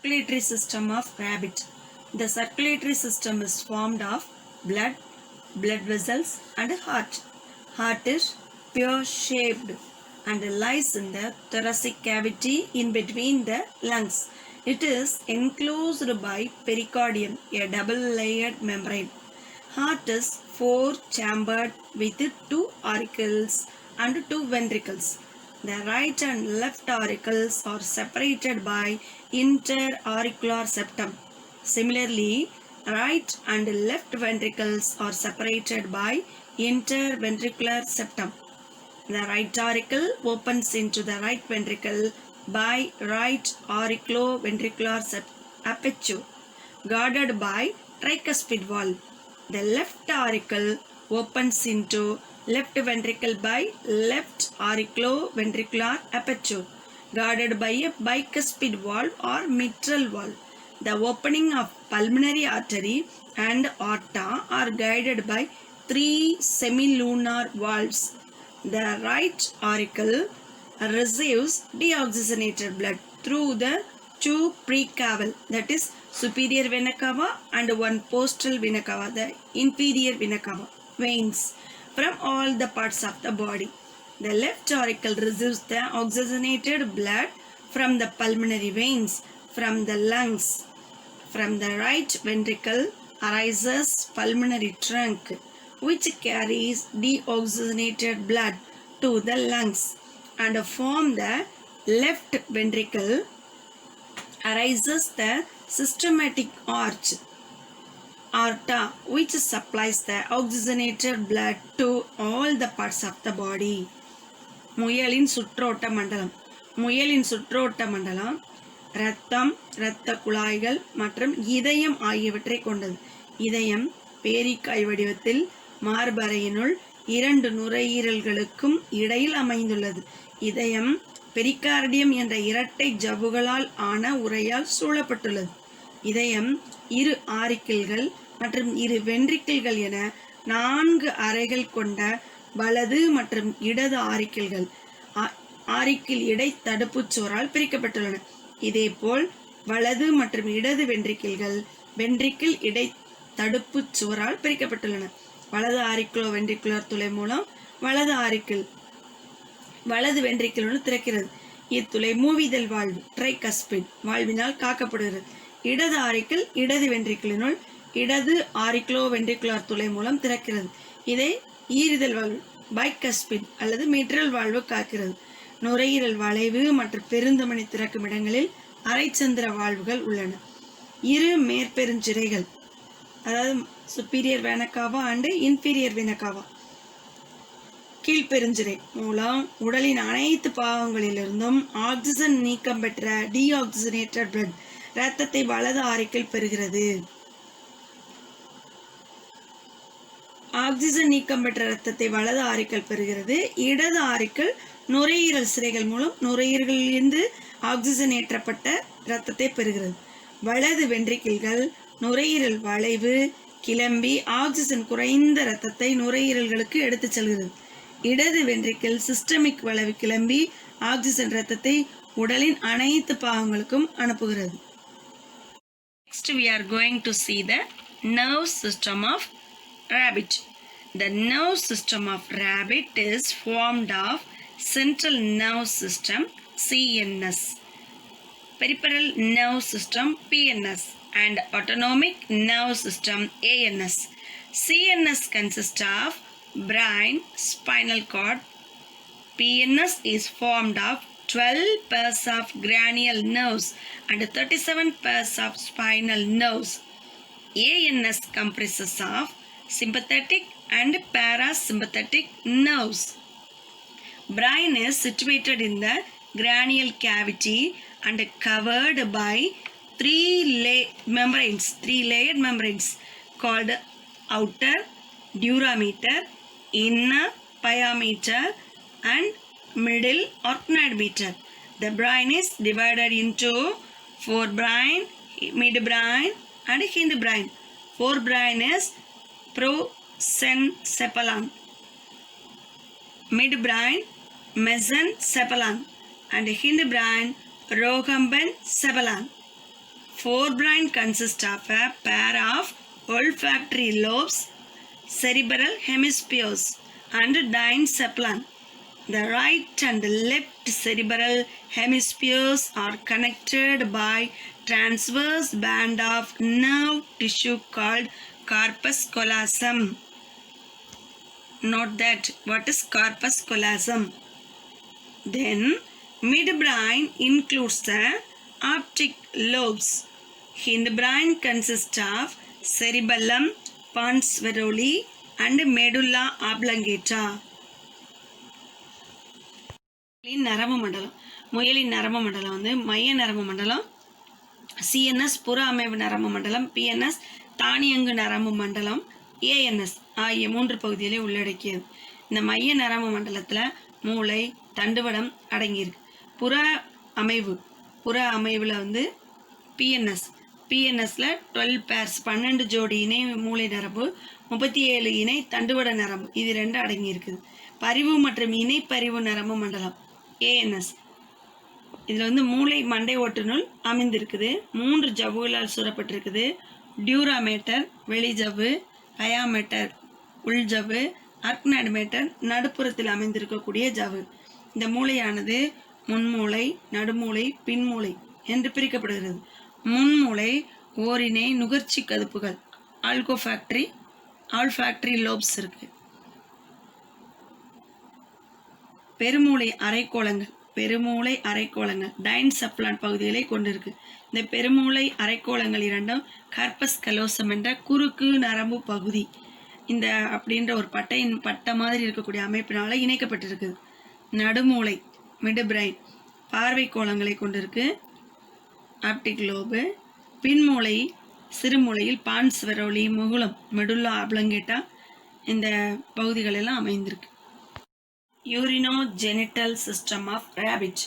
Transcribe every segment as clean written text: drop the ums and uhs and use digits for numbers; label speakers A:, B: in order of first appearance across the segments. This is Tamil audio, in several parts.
A: circulatory system of rabbit. The circulatory system is formed of blood, blood vessels and heart. Heart is pear shaped and lies in the thoracic cavity in between the lungs. It is enclosed by pericardium, a double-layered membrane. Heart is four-chambered with two auricles and two ventricles. The right and left auricles are separated by interauricular septum. Similarly, right and left ventricles are separated by interventricular septum. The right auricle opens into the right ventricle by right auriculoventricular aperture, guarded by tricuspid valve. The left auricle opens into left ventricle by left auriculoventricular aperture, guarded by a bicuspid valve or mitral valve. The opening of pulmonary artery and aorta are guided by three semilunar valves. The right auricle receives deoxygenated blood through the two precaval, that is superior vena cava, and one postal vena cava, the inferior vena cava, veins from all the parts of the body. The left auricle receives the oxygenated blood from the pulmonary veins from the lungs. From the right ventricle arises pulmonary trunk, which carries deoxygenated blood to the lungs, and from the left ventricle arises the systematic arch, aorta, which supplies the oxygenated blood to all the parts of the body. முயலின் சுற்றோட்ட மண்டலம். முயலின் சுற்றோட்ட மண்டலம் இரத்தம், இரத்த குழாய்கள் மற்றும் இதயம் ஆகியவற்றை கொண்டது. இதயம் பேரிக்காய் வடிவத்தில் மார்பறையினுள் இரண்டு நுரையீரல்களுக்கும் இடையில் அமைந்துள்ளது. இதயம் பெரிகார்டியம் என்ற இரட்டை ஜவ்வுகளால் ஆன உறையால் சூழப்பட்டுள்ளது. இதயம் இரு ஆரிக்கிள்கள் மற்றும் இரு வென்ட்ரிக்கிள்கள் என நான்கு அறைகள் கொண்ட வலது மற்றும் இடது ஆரிக்கிள்கள் ஆரிக்கிள் இடை தடுப்புச்சோரால் பிரிக்கப்பட்டுள்ளன. இதேபோல் வலது மற்றும் இடது வென்ட்ரிக்கிள்கள் வென்ட்ரிக்கிள் இடை தடுப்புச்சுவரால் பிரிக்கப்பட்டுள்ளன. வலது ஆரிக்குலோ வென்ட்ரிகுலர் துளை மூலம் வலது ஆரிக்கிள் வலது வென்ட்ரிக்கிள் திறக்கிறது. இத்துளை மூவிதழ் வாழ்வு ட்ரைகஸ்பிட் வாழ்வினால் காக்கப்படுகிறது. இடது ஆரிக்கிள் இடது வென்ட்ரிக்கிளினுள் இடது ஆரிக்குலோ வென்ட்ரிகுலர் துளை மூலம் திறக்கிறது. இதை ஈரிதழ் வாழ்வு பைகஸ்பிட் அல்லது மிட்ரல் வாழ்வு காக்கிறது. நுரையீரல் வளைவு மற்றும் பெருந்தமனி திறக்கும் இடங்களில் அரைச்சந்திர வாழ்வுகள் உள்ளன. இரு மேற்பெருஞ்சிரைகள், அதாவது சுப்பீரியர் வேனக்காவா அண்டு இன்ஃபீரியர் வேனக்காவா, கீழ்பெருஞ்சிரை மூலம் உடலின் அனைத்து பாகங்களிலிருந்தும் ஆக்சிஜன் நீக்கம் பெற்ற டீஆக்சிஜனேட்டட் பிளட் இரத்தத்தை வலது ஆரிக்கிள் பெறுகிறது. ஆக்சிஜன் நீக்கம் பெற்ற இரத்தத்தை வலது ஆரிக்கிள் பெறுகிறது. இடது ஆரிக்கிள் நுரையீரல் சிரைகள் மூலம் நுரையீரலிலிருந்து ஆக்சிஜன் ஏற்றப்பட்ட இரத்தத்தை பெறுகிறது. வலது வென்ட்ரிக்கிள்கள் நுரையீரல் வளைவு கிளம்பி ஆக்சிஜன் குறைந்த இரத்தத்தை நுரையீரல்களுக்கு எடுத்துச் செல்கிறது. இடது வென்ட்ரிக்கிள் சிஸ்டமிக் வளைவு கிளம்பி ஆக்சிஜன் இரத்தத்தை உடலின் அனைத்து பாகங்களுக்கும் அனுப்புகிறது. Next we are going to see the nerve system of rabbit. The nerve system of rabbit is formed of central nerve system CNS, peripheral nerve system PNS, and autonomic nerve system ANS. CNS consists of brain, spinal cord. PNS is formed of 12 pairs of cranial nerves and 37 pairs of spinal nerves. ANS comprises of sympathetic and parasympathetic nerves. Brain is situated in the cranial cavity and covered by three-layered membranes called outer durameter, inner pyometer, and middle organoid meter. The brain is divided into forebrain, midbrain, and hindbrain. Forebrain is prosencephalon, midbrain mesencephalon, and hindbrain rhombencephalon. Forebrain consists of a pair of olfactory lobes, cerebral hemispheres, and diencephalon. The right and left cerebral hemispheres are connected by transverse band of nerve tissue called corpus callosum. Note that what is corpus callosum. Then midbrain includes the optic lobes. Hindbrain consists of cerebellum, pons varolii, and medulla oblongata. நரம்பு மண்டலம். முயலின் நரம்பு மண்டலம் வந்து மைய நரம்பு மண்டலம், சிஎன்எஸ் புற அமைவு நரம்பு மண்டலம், பிஎன்எஸ் தானியங்கு நரம்பு மண்டலம், ஏஎன்எஸ் ஆகிய 3 பகுதிகளை உள்ளடக்கியது. இந்த மைய நரம்பு மண்டலத்தில் மூளை, தண்டுவடம் அடங்கியிருக்கு. புற அமைவில் வந்து பிஎன்எஸ்ல 12 பேர்ஸ் 12 ஜோடி இணை மூளை நரம்பு, 37 இணை தண்டுவட நரம்பு, இது 2 அடங்கியிருக்குது. பரிவு மற்றும் இணைப்பரிவு நரம்பு மண்டலம் ஏஎன்எஸ், இதில் வந்து மூளை மண்டை ஓட்டுநூல் அமைந்திருக்குது. 3 ஜவ்வுகளால் சூறப்பட்டிருக்குது. டியூராமேட்டர் வெளி ஜவ்வு, டயாமேட்டர் உள் ஜவ்வு, அர்க்னாய்டுமேட்டர் நடுப்புறத்தில் அமைந்திருக்கக்கூடிய ஜவ்வு. இந்த மூளையானது முன்மூளை, நடுமூளை, பின்மூளை என்று பிரிக்கப்படுகிறது. முன்மூளை ஓரிணை நுகர்ச்சி கதுப்புகள், ஆல்ஃபாக்டரி லோப்ஸ் இருக்கு. பெருமூளை அரைக்கோளங்கள் டைன்செப்லான் பகுதிகளை கொண்டிருக்கு. இந்த பெருமூளை அரைக்கோளங்கள் இரண்டும் கார்பஸ் கலோசம் என்ற குறுக்கு நரம்பு பகுதி இந்த அப்படின்ற ஒரு பட்டை மாதிரி இருக்கக்கூடிய அமைப்பினால இணைக்கப்பட்டிருக்குது. நடுமூளை மிட்பிரைன் பார்வை கோளங்களை கொண்டிருக்கு, ஆப்டிக் லோபு. பின்மூளை சிறுமூளையில் பான்ஸ் வெரோலி, முகுளம், மெடுல்லா ஆப்லங்கேட்டா இந்த பகுதிகள் எல்லாம் அமைந்திருக்கு. Urinogenital system of rabbit.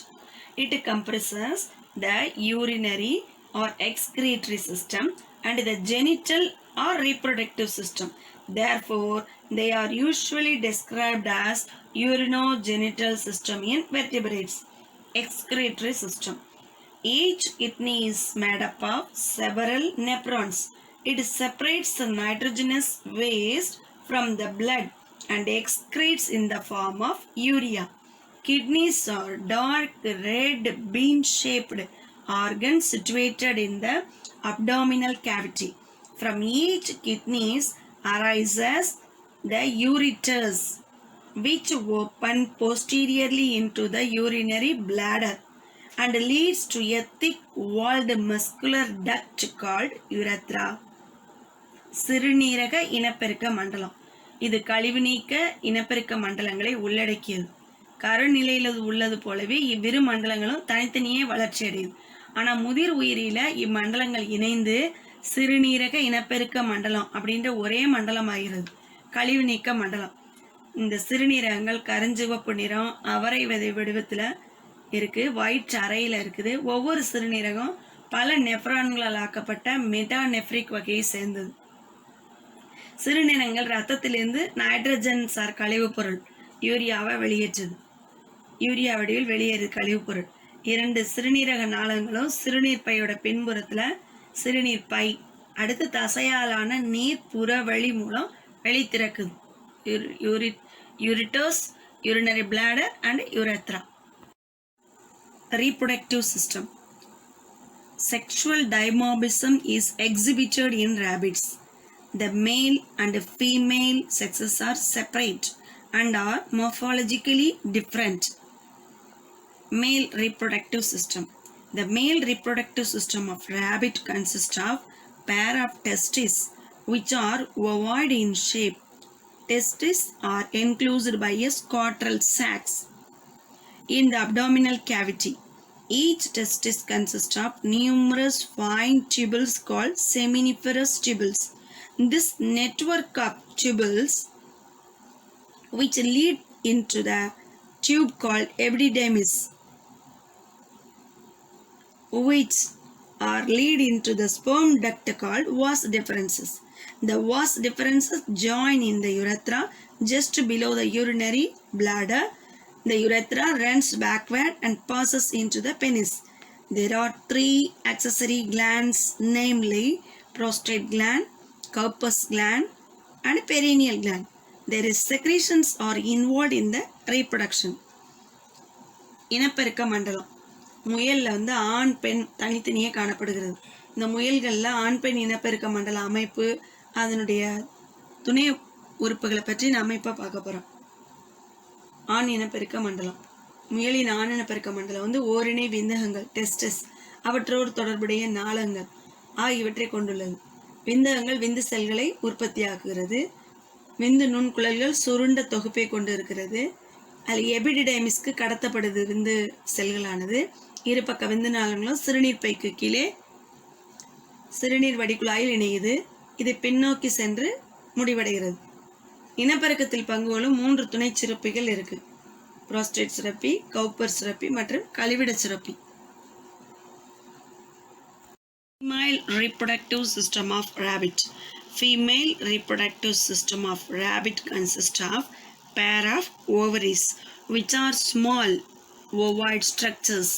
A: It comprises the urinary or excretory system and the genital or reproductive system. Therefore, they are usually described as urinogenital system in vertebrates. Excretory system. Each kidney is made up of several nephrons. It separates the nitrogenous waste from the blood and excretes in the form of urea. Kidneys are dark red bean-shaped organs situated in the abdominal cavity. From each kidneys arises the ureters, which open posteriorly into the urinary bladder and leads to a thick-walled muscular duct called urethra. சிறுநீரக இனப்பெருக்க மண்டலம். இது கழிவு நீக்க இனப்பெருக்க மண்டலங்களை உள்ளடக்கியது. கருநிலையில் உள்ளது போலவே இவ்விரு மண்டலங்களும் தனித்தனியே வளர்ச்சி அடையுது. ஆனால் முதிர் உயிரில இம்மண்டலங்கள் இணைந்து சிறுநீரக இனப்பெருக்க மண்டலம் அப்படின்ற ஒரே மண்டலம் ஆகிறது, கழிவு நீக்க மண்டலம். இந்த சிறுநீரகங்கள் கருஞ்சிவப்பு நிறம் அவரை விதை வடிவத்தில் இருக்கு, வயிற்று அறையில் இருக்குது. ஒவ்வொரு சிறுநீரகம் பல நெஃப்ரான்களால் ஆக்கப்பட்ட மெட்டாநெஃப்ரிக் வகையை சேர்ந்தது. சிறுநீரகங்கள் ரத்தத்திலிருந்து நைட்ரஜன் சார் கழிவுப் பொருள் யூரியாவை வெளியேற்றுது. யூரியா வடிவில் வெளியேறு கழிவுப் பொருள். 2 சிறுநீரக நாளங்களும் சிறுநீர் பையோட பின்புறத்தில் சிறுநீர் பை, அடுத்து தசையாலான நீர் புற வழி மூலம் வெளித்திறக்குது. யூரிட்டோஸ், urinary bladder and urethra. Reproductive system. Sexual dimorphism is exhibited in rabbits. The male and female sexes are separate and are morphologically different. Male reproductive system. The male reproductive system of rabbit consists of pair of testes which are ovoid in shape. Testes are enclosed by a scrotal sacs in the abdominal cavity. Each testis consists of numerous fine tubules called seminiferous tubules. This network of tubules which lead into the tube called epididymis, which are lead into the sperm duct called vas deferens. The vas deferens join in the urethra just below the urinary bladder. The urethra runs backward and passes into the penis. There are 3 accessory glands, namely prostate gland, Cowper's gland and perineal gland. Their secretions are involved in the reproduction. இனப்பெருக்க மண்டலம். முயலில் வந்து ஆண் பெண் தனித்தனியே காணப்படுகிறது. இந்த முயல்களில் ஆண் பெண் இனப்பெருக்க மண்டல அமைப்பு, அதனுடைய துணை உறுப்புகளை பற்றி நம்ம இப்போ பார்க்க போகிறோம். ஆண் இனப்பெருக்க மண்டலம். முயலின் ஆண் இனப்பெருக்க மண்டலம் வந்து ஓரிணை விந்தகங்கள், டெஸ்டஸ், அவற்றோடு தொடர்புடைய நாளங்கள் ஆகியவற்றை கொண்டுள்ளது. விந்தகங்கள் விந்து செல்களை உற்பத்தியாக்குகிறது. விந்து நுண்குழல்கள் சுருண்ட தொகுப்பை கொண்டு இருக்கிறது. அதில் எபிடிடைமிஸ்க்கு கடத்தப்படுது விந்து செல்களானது. இருபக்க விந்து நாளங்களும் சிறுநீர் பைக்கு கீழே சிறுநீர் வடிகுழாயில் இணையுது. இது பின்னோக்கி சென்று முடிவடைகிறது. இனப்பெருக்கத்தில் பங்கு கொள்ளும் 3 துணை சுரப்பிகள் இருக்கு. புரோஸ்டேட் சுரப்பி, கவுப்பர் சுரப்பி மற்றும் கழிவிட சுரப்பி. Female reproductive system of rabbit. Female reproductive system of rabbit consists of pair of ovaries which are small ovoid structures.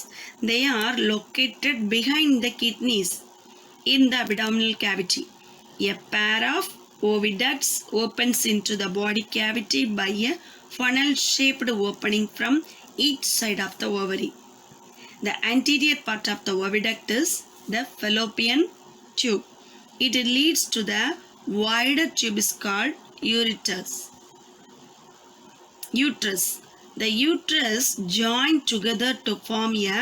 A: They are located behind the kidneys in the abdominal cavity. A pair of oviducts opens into the body cavity by a funnel-shaped opening from each side of the ovary. The anterior part of the oviduct is the fallopian tube. It leads to the wider tube is called uterus. The uterus join together to form a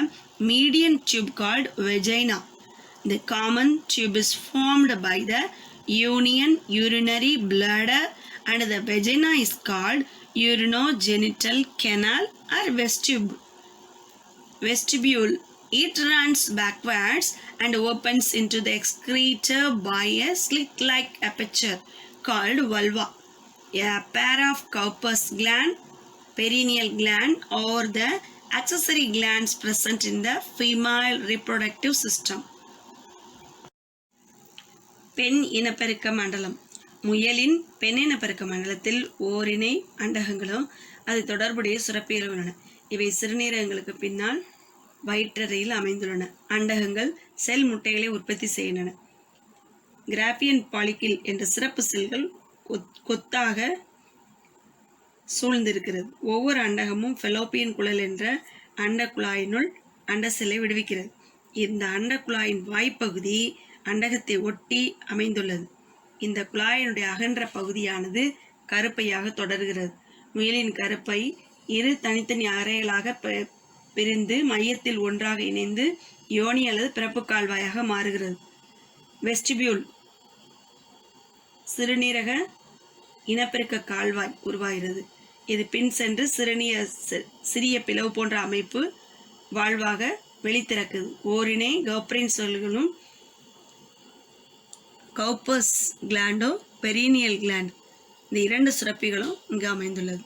A: median tube called vagina. The common tube is formed by the union urinary bladder and the vagina is called urinogenital canal or vestibule. It runs backwards and opens into the excreta by a slit-like aperture called vulva. A pair of Cowper's gland, perineal gland or the accessory glands present in the female reproductive system. பெண் இனப்பெருக்க மண்டலம். முயலின் பெண் இனப்பெருக்க மண்டலத்தில் ஓரிணை அண்டகங்களும் அது தொடர்புடைய சுரப்பிகளும் உள்ளன. இவை சிறுநீரகங்களுக்கு பின்னால் வயிற்றறையில் அமைந்துள்ளன. அண்டகங்கள் செல் முட்டைகளை உற்பத்தி செய்கின்றன. கிராபியன் பாலிக்கில் என்ற சிறப்பு செல்கள் கொத்தாக சூழ்ந்திருக்கிறது. ஒவ்வொரு அண்டகமும் ஃபெலோப்பியன் குழல் என்ற அண்ட குழாயினுள் அண்ட செல்லை விடுவிக்கிறது. இந்த அண்ட குழாயின் வாய்ப்பகுதி அண்டகத்தை ஒட்டி அமைந்துள்ளது. இந்த குழாயினுடைய அகன்ற பகுதியானது கருப்பையாக தொடர்கிறது. முயலின் கருப்பை 2 தனித்தனி அறைகளாக பிரிந்து மையத்தில் ஒன்றாக இணைந்து யோனி அல்லது பிறப்பு கால்வாயாக மாறுகிறது. வெஸ்டிபியூல் சிறுநீரக இனப்பெருக்க கால்வாய் உருவாகிறது. இது பின் சென்று சிறிய பிளவு போன்ற அமைப்பு வாழ்வாக வெளித்திறக்குது. ஓரிணை கவுப்பரின் செல்களும் கவுப்பர்ஸ் கிளாண்டோ பெரினியல் கிளாண்ட் இந்த 2 சுரப்பிகளும் இங்கு அமைந்துள்ளது.